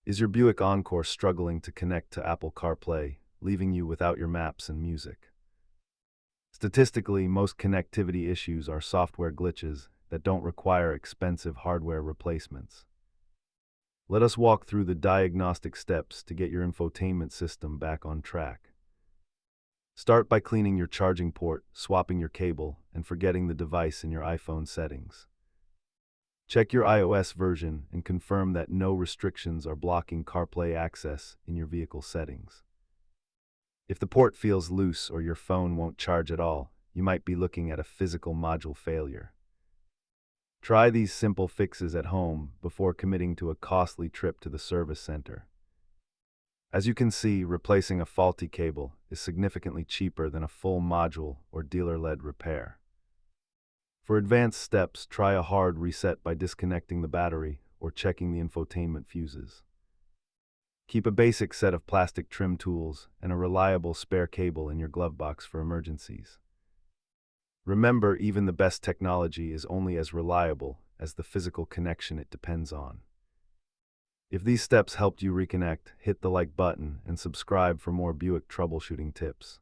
Is your Buick Encore struggling to connect to Apple CarPlay, leaving you without your maps and music? Statistically, most connectivity issues are software glitches that don't require expensive hardware replacements. Let us walk through the diagnostic steps to get your infotainment system back on track. Start by cleaning your charging port, swapping your cable, and forgetting the device in your iPhone settings. Check your iOS version and confirm that no restrictions are blocking CarPlay access in your vehicle settings. If the port feels loose or your phone won't charge at all, you might be looking at a physical module failure. Try these simple fixes at home before committing to a costly trip to the service center. As you can see, replacing a faulty cable is significantly cheaper than a full module or dealer-led repair. For advanced steps, try a hard reset by disconnecting the battery or checking the infotainment fuses. Keep a basic set of plastic trim tools and a reliable spare cable in your glove box for emergencies. Remember, even the best technology is only as reliable as the physical connection it depends on. If these steps helped you reconnect, hit the like button and subscribe for more Buick troubleshooting tips.